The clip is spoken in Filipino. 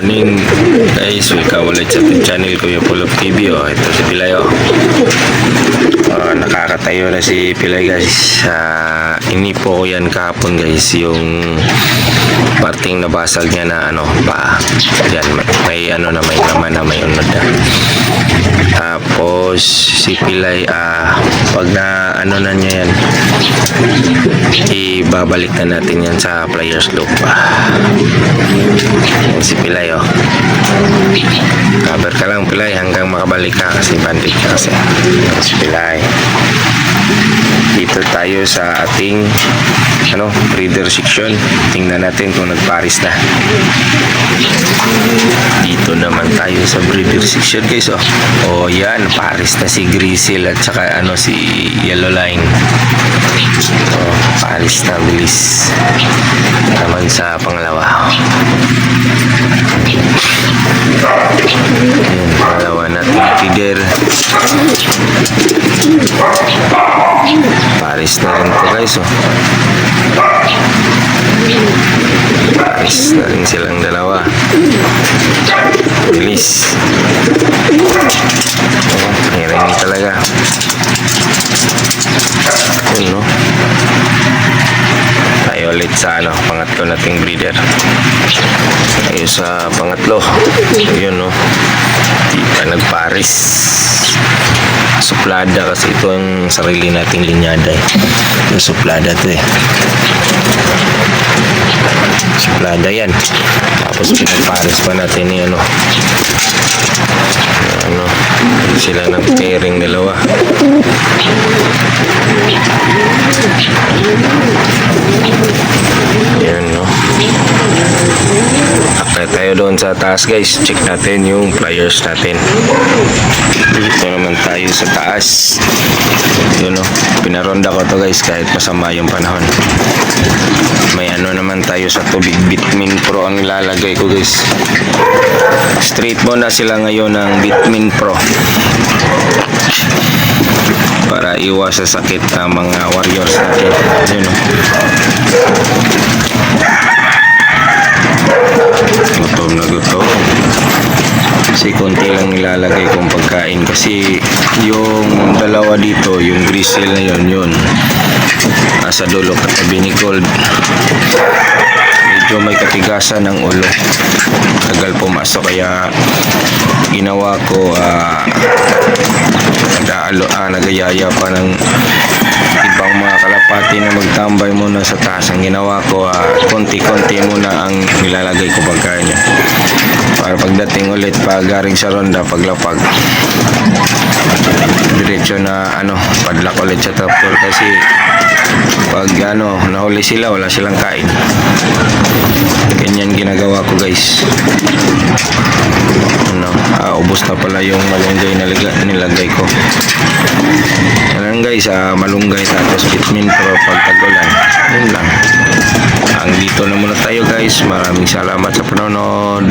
Morning guys, welcome ulit sa ating channel Kuya Pulop TV. Ito si Pilay. Nakakatayo na si Pilay guys. Inipo ko yan kahapon guys, yung parting nabasag niya na paa. Yan, may may laman na may unod na. Tapos si Pilay, pag na na niya yan, ibabalik na natin yan sa pliers loop. Yan si Pilay. Cover ka lang Pilay hanggang makabalik ka kasi bandit ka kasi. Si Pilay. Dito tayo sa ating breeder section. Tingnan natin kung nagparis na. Dito naman tayo sa breeder section guys. Yan, paris na si Grizzle at saka si Yellow Line. Paris na bilis. Naman sa pangalawa. Ayan, pangalawa natin breeder. Paris na rin po guys. Paris na rin silang dalawa. Bilis. Hiring talaga. Yun tayo ulit sa pangatlo nating breeder. Tayo sa pangatlo. Yun di pa nagparis. Suplada kasi ito ang sarili nating linyada yung suplada to suplada yan. Tapos pinagparis pa natin ni sila ng pairing dalawa. Yan Akit tayo doon sa taas guys. Check natin yung pliers natin. Dito naman tayo sa taas. Yun pinaronda ko to guys kahit masama yung panahon. May naman tayo sa tubig. Bitmin Pro ang ilalagay ko guys. Straight muna sila ngayon ng Bitmin Pro para iwas sa sakit ng mga warriors natin. Yun gutom na gutom kasi konti lang nilalagay kong pagkain kasi yung dalawa dito, yung Grizzle na yun nasa dulo katabi ni Gold. Medyo may katigasan ng ulo, tagal pumasok kaya ginawa ko nagayaya pa ng ibang mga kalapati na magtambay muna sa taas. Ang ginawa ko konti-konti muna ang nilalagay ko pagkain niya para pagdating ulit garing sa ronda paglapag diretso na padlak ulit sa top floor kasi pag nahuli sila wala silang kain. Ganyan ginagawa ko guys. Ubos na pala yung malunggay na nilagay ko. Ayan guys, malunggay tapos Bitmin Pro pag tagulan. Yun lang. Dito na muna tayo guys. Maraming salamat sa panonood.